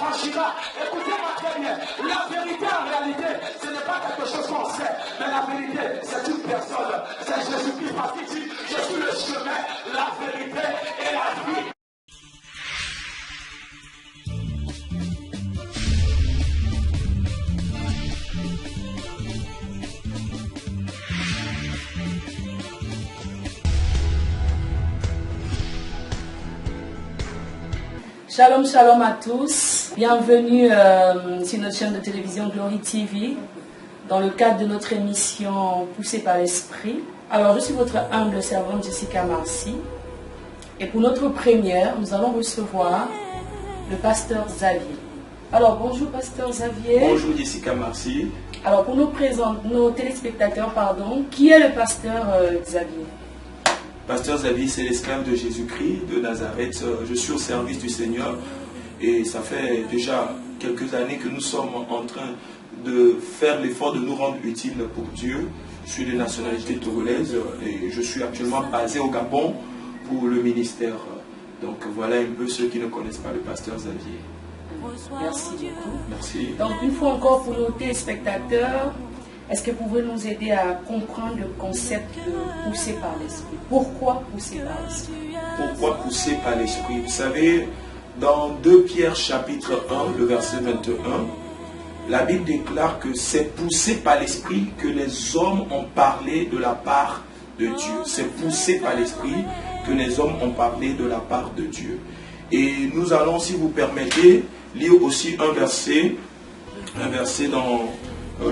s'affranchira. Écoutez-moi très bien. La vérité, en réalité, ce n'est pas quelque chose qu'on sait. Mais la vérité, c'est une personne. C'est Jésus-Christ parce qu'il dit, je suis le chemin, la vérité et la vie. Shalom, shalom à tous. Bienvenue sur notre chaîne de télévision Glory TV dans le cadre de notre émission Poussée par l'Esprit. Alors, je suis votre humble servante Jessica Marcy. Et pour notre première, nous allons recevoir le pasteur Xavier. Alors, bonjour pasteur Xavier. Bonjour Jessica Marcy. Alors, pour nos téléspectateurs, qui est le pasteur Xavier? Pasteur Xavier, c'est l'esclave de Jésus-Christ de Nazareth. Je suis au service du Seigneur et ça fait déjà quelques années que nous sommes en train de faire l'effort de nous rendre utiles pour Dieu. Je suis de nationalité togolaise et je suis actuellement basé au Gabon pour le ministère. Donc voilà un peu ceux qui ne connaissent pas le pasteur Xavier. Merci beaucoup. Merci. Donc une fois encore pour nos téléspectateurs, est-ce que vous pouvez nous aider à comprendre le concept de pousser par l'esprit? Pourquoi pousser par l'esprit? Pourquoi pousser par l'esprit? Vous savez, dans 2 Pierre chapitre 1, le verset 21, la Bible déclare que c'est poussé par l'esprit que les hommes ont parlé de la part de Dieu. C'est poussé par l'esprit que les hommes ont parlé de la part de Dieu. Et nous allons, si vous permettez, lire aussi un verset dans...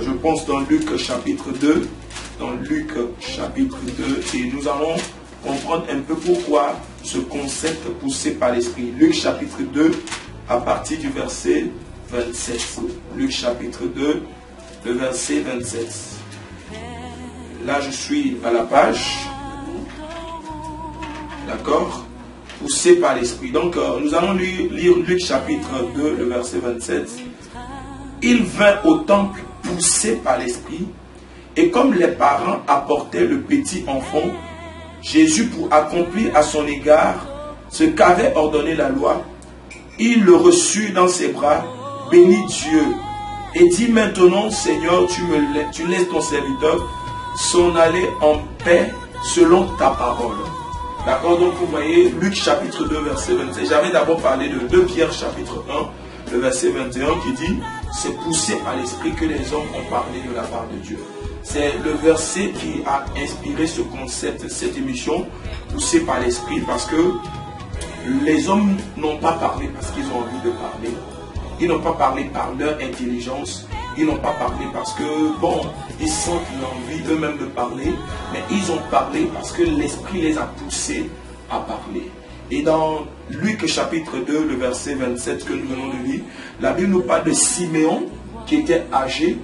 je pense dans Luc chapitre 2, et nous allons comprendre un peu pourquoi ce concept poussé par l'esprit. Luc chapitre 2, à partir du verset 27. Luc chapitre 2, le verset 27. Là, je suis à la page. D'accord? Poussé par l'esprit. Donc, nous allons lire Luc chapitre 2, le verset 27. Il vint au temple poussé par l'esprit, et comme les parents apportaient le petit enfant, Jésus, pour accomplir à son égard ce qu'avait ordonné la loi, il le reçut dans ses bras, bénit Dieu, et dit: maintenant, Seigneur, tu laisses ton serviteur s'en aller en paix selon ta parole. D'accord? Donc vous voyez, Luc chapitre 2, verset 27. J'avais d'abord parlé de 2 Pierre chapitre 1, le verset 21 qui dit: c'est poussé par l'esprit que les hommes ont parlé de la part de Dieu. C'est le verset qui a inspiré ce concept, cette émission, poussé par l'esprit, parce que les hommes n'ont pas parlé parce qu'ils ont envie de parler. Ils n'ont pas parlé par leur intelligence. Ils n'ont pas parlé parce que, bon, ils sentent l'envie eux-mêmes de parler, mais ils ont parlé parce que l'esprit les a poussés à parler. Et dans Luc chapitre 2, le verset 27 que nous venons de lire, la Bible nous parle de Siméon qui était âgé,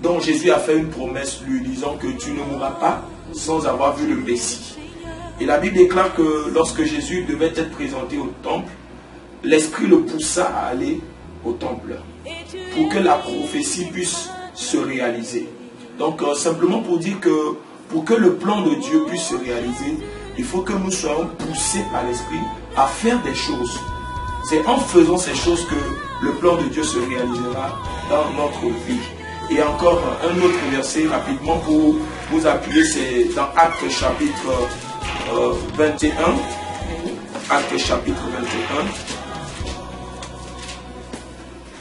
dont Jésus a fait une promesse lui disant que tu ne mourras pas sans avoir vu le Messie. Et la Bible déclare que lorsque Jésus devait être présenté au temple, l'Esprit le poussa à aller au temple pour que la prophétie puisse se réaliser. Donc simplement pour dire que pour que le plan de Dieu puisse se réaliser, il faut que nous soyons poussés par l'Esprit à faire des choses. C'est en faisant ces choses que le plan de Dieu se réalisera dans notre vie. Et encore un autre verset rapidement pour vous appuyer, c'est dans Actes chapitre 21. Actes chapitre 21.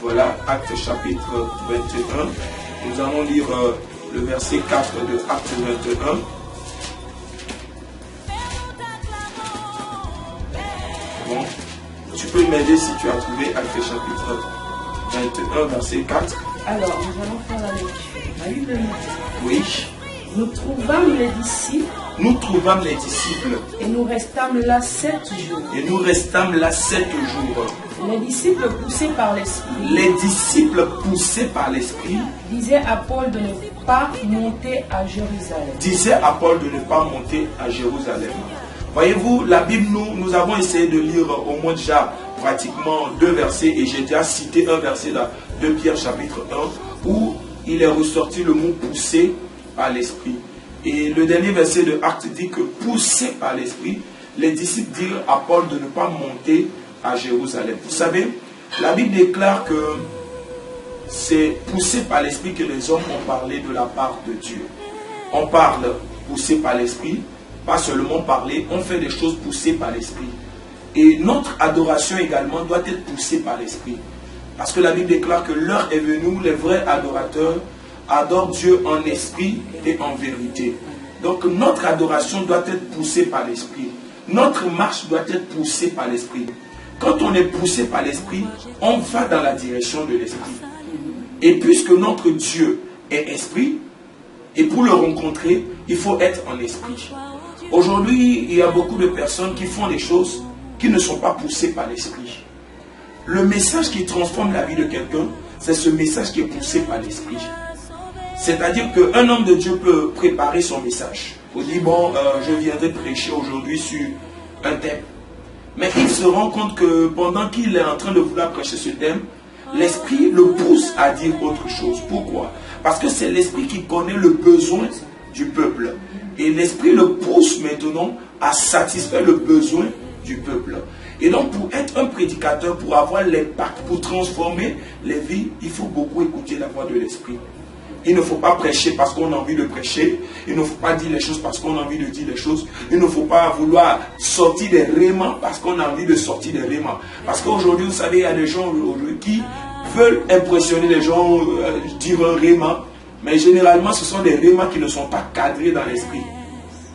Voilà, Actes chapitre 21. Nous allons lire le verset 4 de Actes 21. Bon, tu peux m'aider si tu as trouvé Actes chapitre 21, verset 4. Alors, nous allons faire la lecture. La Bible nous dit: Oui. Nous trouvâmes les disciples. Nous trouvâmes les disciples. Et nous restâmes là 7 jours. Et nous restâmes là 7 jours. Les disciples poussés par l'Esprit. Les disciples poussés par l'Esprit Disaient à Paul de ne pas monter à Jérusalem. Disaient à Paul de ne pas monter à Jérusalem. Voyez-vous, la Bible, nous avons essayé de lire au moins déjà pratiquement 2 versets, et j'ai déjà cité un verset dans 2 Pierre chapitre 1 où il est ressorti le mot poussé par l'Esprit. Et le dernier verset de Actes dit que poussé par l'Esprit, les disciples dirent à Paul de ne pas monter à Jérusalem. Vous savez, La Bible déclare que c'est poussé par l'Esprit que les hommes ont parlé de la part de Dieu. On parle poussé par l'Esprit, pas seulement parler, on fait des choses poussées par l'Esprit. Et notre adoration également doit être poussée par l'Esprit. Parce que la Bible déclare que l'heure est venue où les vrais adorateurs adorent Dieu en esprit et en vérité. Donc notre adoration doit être poussée par l'Esprit. Notre marche doit être poussée par l'Esprit. Quand on est poussé par l'Esprit, on va dans la direction de l'Esprit. Et puisque notre Dieu est Esprit, et pour le rencontrer, il faut être en esprit. Aujourd'hui, il y a beaucoup de personnes qui font des choses qui ne sont pas poussées par l'Esprit. Le message qui transforme la vie de quelqu'un, c'est ce message qui est poussé par l'Esprit. C'est-à-dire qu'un homme de Dieu peut préparer son message. Il dit, bon, je viendrai prêcher aujourd'hui sur un thème. Mais il se rend compte que pendant qu'il est en train de vouloir prêcher ce thème, l'Esprit le pousse à dire autre chose. Pourquoi? Parce que c'est l'Esprit qui connaît le besoin du peuple. Et l'Esprit le pousse maintenant à satisfaire le besoin du peuple. Et donc pour être un prédicateur, pour avoir l'impact, pour transformer les vies, il faut beaucoup écouter la voix de l'Esprit. Il ne faut pas prêcher parce qu'on a envie de prêcher. Il ne faut pas dire les choses parce qu'on a envie de dire les choses. Il ne faut pas vouloir sortir des rémans parce qu'on a envie de sortir des rémans. Parce qu'aujourd'hui, vous savez, il y a des gens qui veulent impressionner les gens, dire un réman. Mais généralement, ce sont des rémans qui ne sont pas cadrés dans l'esprit.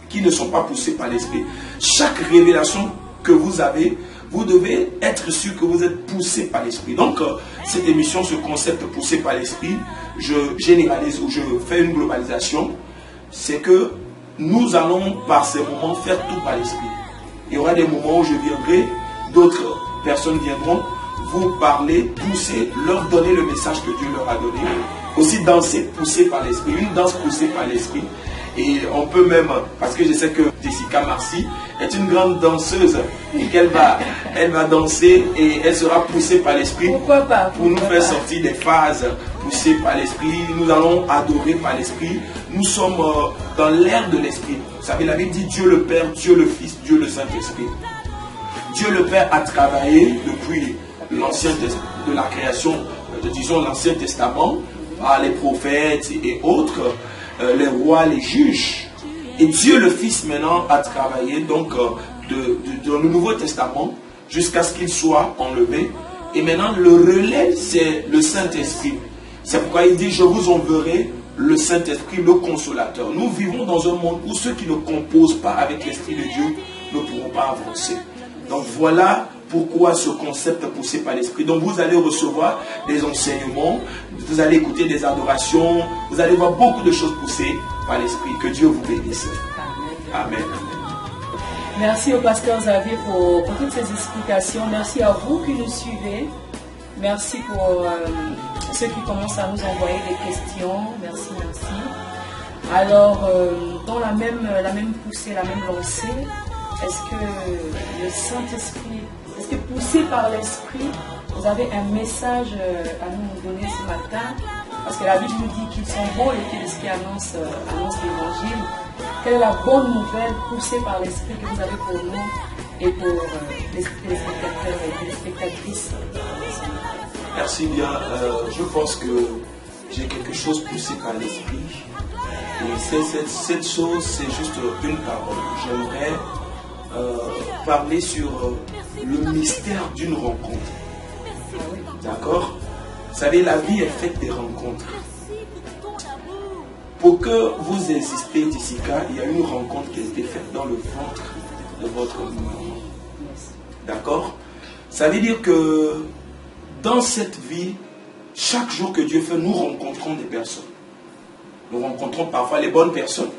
Qui ne sont pas poussés par l'esprit. Chaque révélation que vous avez, vous devez être sûr que vous êtes poussé par l'esprit. Donc, cette émission, ce concept poussé par l'esprit, je généralise ou je fais une globalisation, c'est que nous allons par ces moments faire tout par l'esprit. Il y aura des moments où je viendrai, d'autres personnes viendront vous parler, pousser, leur donner le message que Dieu leur a donné. Aussi danser, poussé par l'esprit, une danse poussée par l'esprit. Et on peut même, parce que je sais que Jessica Marcy est une grande danseuse et qu'elle va danser et elle sera poussée par l'esprit. Pourquoi pas? Pour nous faire sortir des phases poussées par l'esprit. Nous allons adorer par l'esprit. Nous sommes dans l'ère de l'esprit. Vous savez, la Bible dit Dieu le Père, Dieu le Fils, Dieu le Saint-Esprit. Dieu le Père a travaillé depuis l'ancien de la création, disons l'Ancien Testament, par les prophètes et autres. Les rois, les juges. Et Dieu le Fils maintenant a travaillé donc dans le Nouveau Testament jusqu'à ce qu'il soit enlevé. Et maintenant le relais c'est le Saint-Esprit. C'est pourquoi il dit je vous enverrai le Saint-Esprit, le Consolateur. Nous vivons dans un monde où ceux qui ne composent pas avec l'Esprit de Dieu ne pourront pas avancer. Donc voilà pourquoi ce concept poussé par l'Esprit. Donc vous allez recevoir des enseignements, vous allez écouter des adorations, vous allez voir beaucoup de choses poussées par l'Esprit. Que Dieu vous bénisse. Amen. Merci au pasteur Xavier pour toutes ces explications. Merci à vous qui nous suivez. Merci pour ceux qui commencent à nous envoyer des questions. Merci, merci. Alors, dans la même poussée, la même lancée, est-ce que le Saint-Esprit, est-ce que poussé par l'Esprit, vous avez un message à nous donner ce matin? Parce que la Bible nous dit qu'ils sont bons et que l'Esprit annonce l'Évangile. Quelle est la bonne nouvelle poussée par l'Esprit que vous avez pour nous et pour les téléspectateurs et les spectatrices? Merci bien. Je pense que j'ai quelque chose poussé par l'Esprit. Et cette chose, c'est juste une parole. J'aimerais parler sur le mystère d'une rencontre. D'accord? Vous savez, la vie est faite des rencontres. Pour que vous existiez, Jessica, il y a une rencontre qui a été faite dans le ventre de votre maman. D'accord? Ça veut dire que dans cette vie, chaque jour que Dieu fait, nous rencontrons des personnes. Nous rencontrons parfois les bonnes personnes.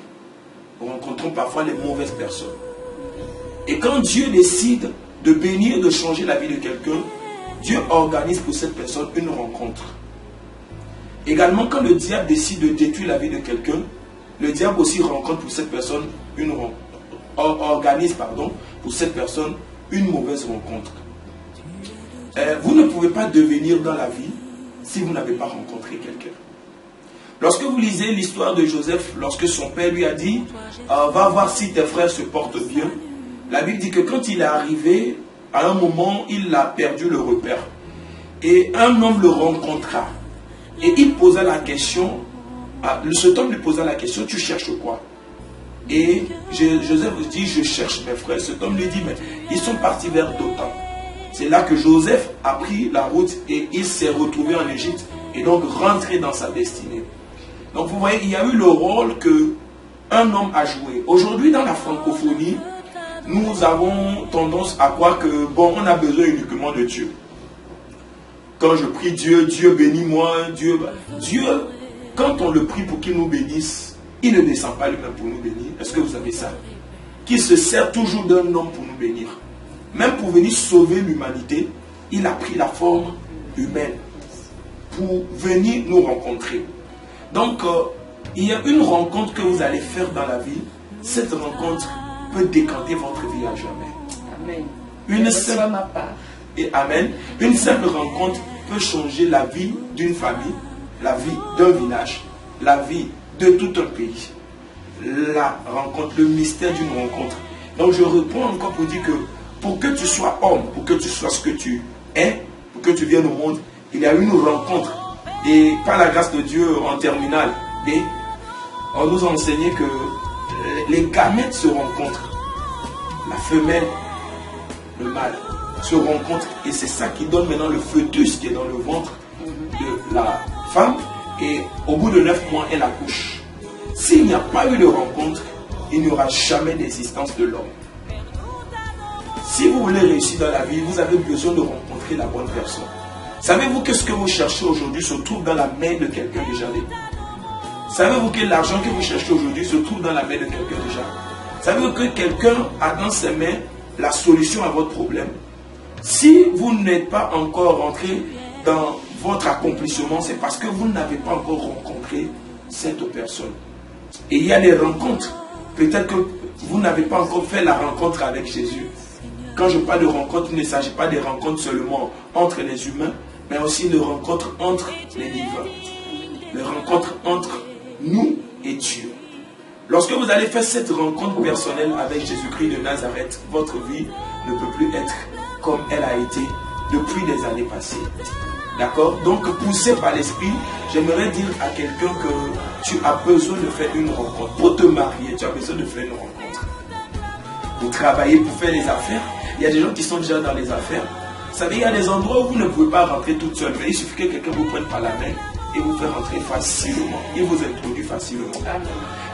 Nous rencontrons parfois les mauvaises personnes. Et quand Dieu décide de bénir, de changer la vie de quelqu'un, Dieu organise pour cette personne une rencontre. Également, quand le diable décide de détruire la vie de quelqu'un, le diable aussi rencontre pour cette personne organise pour cette personne une mauvaise rencontre. Vous ne pouvez pas devenir dans la vie si vous n'avez pas rencontré quelqu'un. Lorsque vous lisez l'histoire de Joseph, lorsque son père lui a dit « Va voir si tes frères se portent bien », la Bible dit que quand il est arrivé, à un moment, il a perdu le repère. Et un homme le rencontra. Et il posa la question, cet homme lui posa la question, tu cherches quoi? Et Joseph dit, je cherche mes frères. Cet homme lui dit, mais ils sont partis vers Dothan. C'est là que Joseph a pris la route et il s'est retrouvé en Égypte et donc rentré dans sa destinée. Donc vous voyez, il y a eu le rôle qu'un homme a joué. Aujourd'hui, dans la francophonie, nous avons tendance à croire que, bon, on a besoin uniquement de Dieu. Quand je prie Dieu, Dieu bénis-moi, Dieu, quand on le prie pour qu'il nous bénisse, il ne descend pas lui-même pour nous bénir. Est-ce que vous savez ça? Qu'il se sert toujours d'un homme pour nous bénir. Même pour venir sauver l'humanité, il a pris la forme humaine pour venir nous rencontrer. Donc, il y a une rencontre que vous allez faire dans la vie. Cette rencontre peut décanter votre vie à jamais. Amen. Amen. Une simple rencontre peut changer la vie d'une famille, la vie d'un village, la vie de tout un pays. La rencontre, le mystère d'une rencontre. Donc je reprends encore pour dire que pour que tu sois homme, pour que tu sois ce que tu es, pour que tu viennes au monde, il y a une rencontre. Et par la grâce de Dieu, en terminale B, on nous a enseigné que les gamètes se rencontrent. La femelle, le mâle se rencontrent. Et c'est ça qui donne maintenant le fœtus qui est dans le ventre de la femme. Et au bout de 9 mois, elle accouche. S'il n'y a pas eu de rencontre, il n'y aura jamais d'existence de l'homme. Si vous voulez réussir dans la vie, vous avez besoin de rencontrer la bonne personne. Savez-vous que ce que vous cherchez aujourd'hui se trouve dans la main de quelqu'un déjà? Savez-vous que l'argent que vous cherchez aujourd'hui se trouve dans la main de quelqu'un déjà? Savez-vous que quelqu'un a dans ses mains la solution à votre problème? Si vous n'êtes pas encore rentré dans votre accomplissement, c'est parce que vous n'avez pas encore rencontré cette personne. Et il y a des rencontres. Peut-être que vous n'avez pas encore fait la rencontre avec Jésus. Quand je parle de rencontre, il ne s'agit pas de rencontres seulement entre les humains, mais aussi de rencontres entre les divins. De rencontres entre nous et Dieu. Lorsque vous allez faire cette rencontre personnelle avec Jésus-Christ de Nazareth, votre vie ne peut plus être comme elle a été depuis des années passées. D'accord? Donc, poussé par l'esprit, j'aimerais dire à quelqu'un que tu as besoin de faire une rencontre. Pour te marier, tu as besoin de faire une rencontre. Pour travailler, pour faire les affaires, il y a des gens qui sont déjà dans les affaires. Vous savez, il y a des endroits où vous ne pouvez pas rentrer toute seule, mais il suffit que quelqu'un vous prenne par la main et vous fait rentrer facilement. Il vous introduit facilement.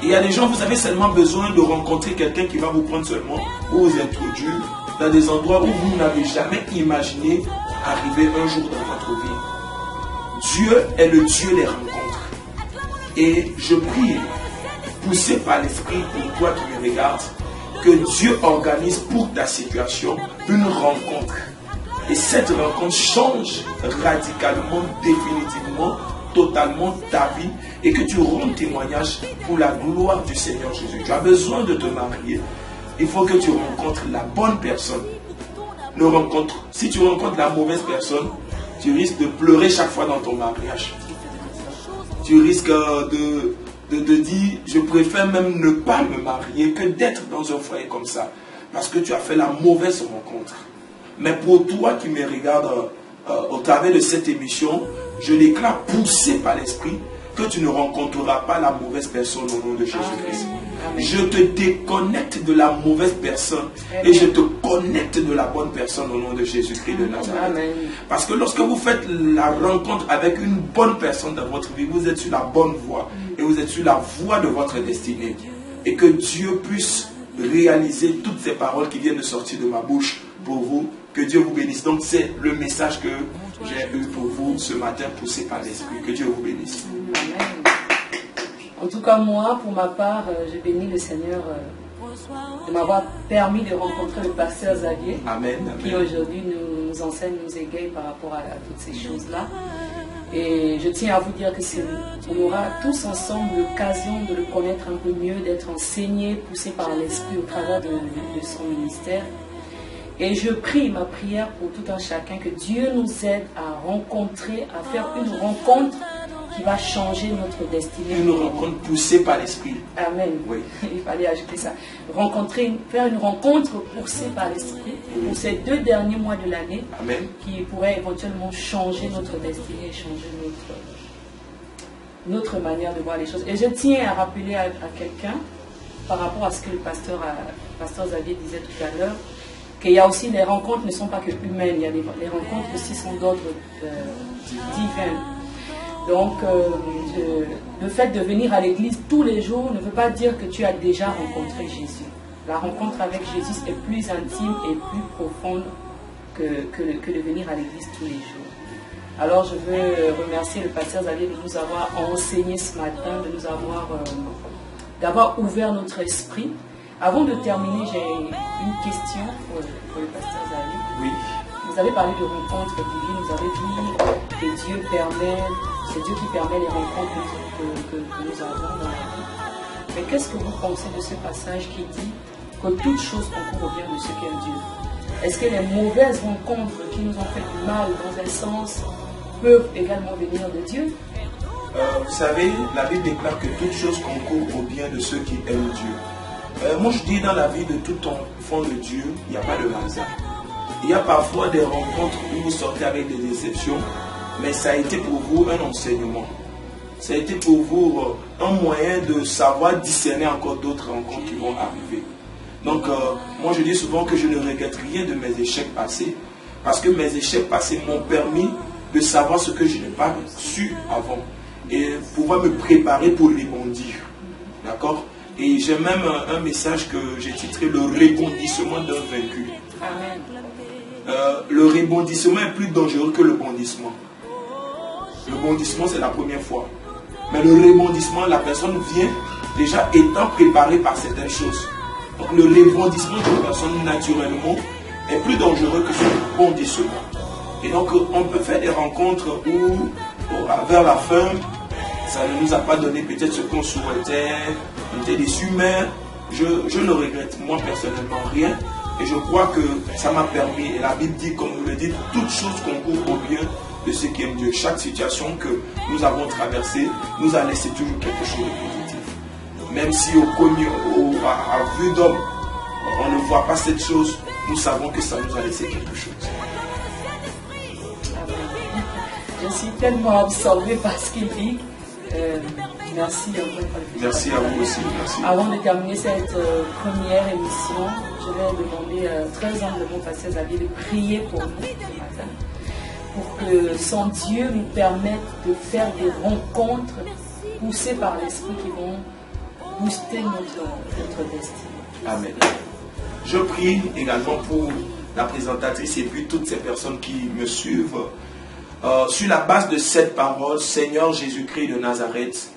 Il y a des gens, vous avez seulement besoin de rencontrer quelqu'un qui va vous prendre seulement ou vous introduire dans des endroits où vous n'avez jamais imaginé arriver un jour dans votre vie. Dieu est le Dieu des rencontres. Et je prie, poussé par l'esprit pour toi qui me regardes, que Dieu organise pour ta situation une rencontre. Et cette rencontre change radicalement, définitivement, totalement ta vie et que tu rendes témoignage pour la gloire du Seigneur Jésus. Tu as besoin de te marier. Il faut que tu rencontres la bonne personne. Si tu rencontres la mauvaise personne, tu risques de pleurer chaque fois dans ton mariage. Tu risques de dire, je préfère même ne pas me marier que d'être dans un foyer comme ça. Parce que tu as fait la mauvaise rencontre. Mais pour toi qui me regardes au travers de cette émission, je déclare poussé par l'esprit que tu ne rencontreras pas la mauvaise personne au nom de Jésus-Christ. Je te déconnecte de la mauvaise personne et je te connecte de la bonne personne au nom de Jésus-Christ de Nazareth. Parce que lorsque vous faites la rencontre avec une bonne personne dans votre vie, vous êtes sur la bonne voie et vous êtes sur la voie de votre destinée. Et que Dieu puisse réaliser toutes ces paroles qui viennent de sortir de ma bouche pour vous. Que Dieu vous bénisse. Donc c'est le message que j'ai eu pour vous ce matin, poussé par l'Esprit. Que Dieu vous bénisse. Amen. En tout cas, moi, pour ma part, je bénis le Seigneur de m'avoir permis de rencontrer le pasteur Xavier. Amen. Qui aujourd'hui nous enseigne, nous égaye par rapport à toutes ces choses-là. Et je tiens à vous dire que on aura tous ensemble l'occasion de le connaître un peu mieux, d'être enseignés, poussés par l'Esprit au travers de son ministère. Et je prie ma prière pour tout un chacun que Dieu nous aide à rencontrer, à faire une rencontre qui va changer notre destinée. Une rencontre poussée par l'Esprit. Amen. Oui. Il fallait ajouter ça. Faire une rencontre poussée par l'Esprit pour ces 2 derniers mois de l'année. Amen. Qui pourrait éventuellement changer notre destinée, changer notre manière de voir les choses. Et je tiens à rappeler à quelqu'un, par rapport à ce que le pasteur Xavier disait tout à l'heure, qu'il y a aussi, les rencontres ne sont pas que humaines, il y a les rencontres aussi sont d'ordre divin. Donc, le fait de venir à l'église tous les jours ne veut pas dire que tu as déjà rencontré Jésus. La rencontre avec Jésus est plus intime et plus profonde que de venir à l'église tous les jours. Alors, je veux remercier le pasteur Xavier de nous avoir enseigné ce matin, de nous avoir d'avoir ouvert notre esprit. Avant de terminer, j'ai une question pour le pasteur Xavier. Oui. Vous avez parlé de rencontres divines, vous avez dit que Dieu permet, c'est Dieu qui permet les rencontres que nous avons dans la vie. Mais qu'est-ce que vous pensez de ce passage qui dit que toute chose concourt au bien de ceux qui aiment Dieu? Est-ce que les mauvaises rencontres qui nous ont fait du mal dans un sens peuvent également venir de Dieu? Vous savez, la Bible déclare que toute chose concourt au bien de ceux qui aiment Dieu. Moi je dis, dans la vie de tout enfant de Dieu, il n'y a pas de hasard. Il y a parfois des rencontres où vous sortez avec des déceptions, mais ça a été pour vous un enseignement. Ça a été pour vous un moyen de savoir discerner encore d'autres rencontres qui vont arriver. Donc moi je dis souvent que je ne regrette rien de mes échecs passés, parce que mes échecs passés m'ont permis de savoir ce que je n'ai pas su avant et pouvoir me préparer pour les rebondir. D'accord? Et j'ai même un message que j'ai titré le rebondissement d'un vaincu. Amen. Le rebondissement est plus dangereux que le bondissement. Le bondissement, c'est la première fois. Mais le rebondissement, la personne vient déjà étant préparée par certaines choses. Donc le rebondissement d'une personne naturellement est plus dangereux que ce bondissement. Et donc on peut faire des rencontres où, vers la fin, ça ne nous a pas donné peut-être ce qu'on souhaitait, on était déçus, mais je ne regrette moi personnellement rien. Et je crois que ça m'a permis, et la Bible dit, comme vous le dites, toute chose concourt au bien de ceux qui aiment Dieu. Chaque situation que nous avons traversée nous a laissé toujours quelque chose de positif. Même si à vue d'homme, on ne voit pas cette chose, nous savons que ça nous a laissé quelque chose. Je suis tellement absorbée par ce qu'il dit. Merci encore. Merci à vous aussi. Merci. Avant de terminer cette première émission, je vais demander très humblement au pasteur Xavier de prier pour nous ce matin, pour que son Dieu nous permette de faire des rencontres poussées par l'Esprit qui vont booster notre destinée. Amen. Je prie également pour la présentatrice et puis toutes ces personnes qui me suivent. Sur la base de cette parole, Seigneur Jésus-Christ de Nazareth,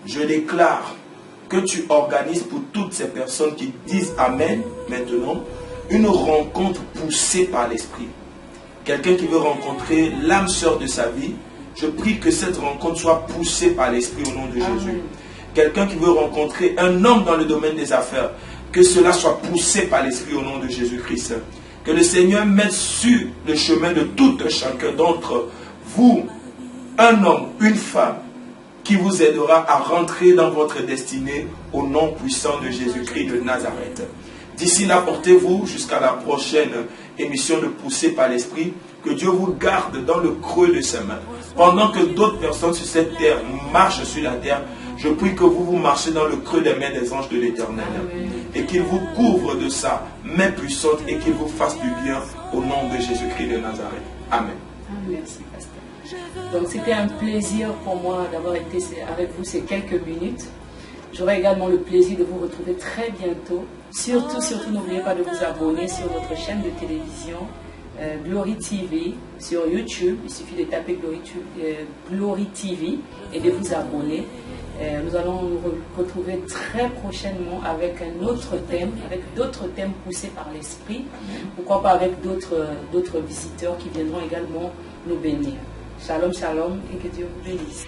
je déclare que tu organises pour toutes ces personnes qui disent Amen maintenant, une rencontre poussée par l'Esprit. Quelqu'un qui veut rencontrer l'âme sœur de sa vie, je prie que cette rencontre soit poussée par l'Esprit au nom de Jésus. Quelqu'un qui veut rencontrer un homme dans le domaine des affaires, que cela soit poussé par l'Esprit au nom de Jésus-Christ. Que le Seigneur mette sur le chemin de tout un chacun d'entre vous, un homme, une femme, qui vous aidera à rentrer dans votre destinée au nom puissant de Jésus-Christ de Nazareth. D'ici là, portez-vous jusqu'à la prochaine émission de Poussée par l'Esprit. Que Dieu vous garde dans le creux de ses mains. Pendant que d'autres personnes sur cette terre marchent sur la terre, je prie que vous marchez dans le creux des mains des anges de l'Éternel. Et qu'il vous couvre de sa main puissante et qu'il vous fasse du bien au nom de Jésus-Christ de Nazareth. Amen. Merci, pasteur. Donc c'était un plaisir pour moi d'avoir été avec vous ces quelques minutes. J'aurai également le plaisir de vous retrouver très bientôt. Surtout, n'oubliez pas de vous abonner sur notre chaîne de télévision Glory TV sur YouTube. Il suffit de taper Glory TV et de vous abonner. Nous allons nous retrouver très prochainement avec un autre thème, avec d'autres thèmes poussés par l'Esprit. Pourquoi pas avec d'autres visiteurs qui viendront également nous bénir. Shalom, shalom et que Dieu vous bénisse.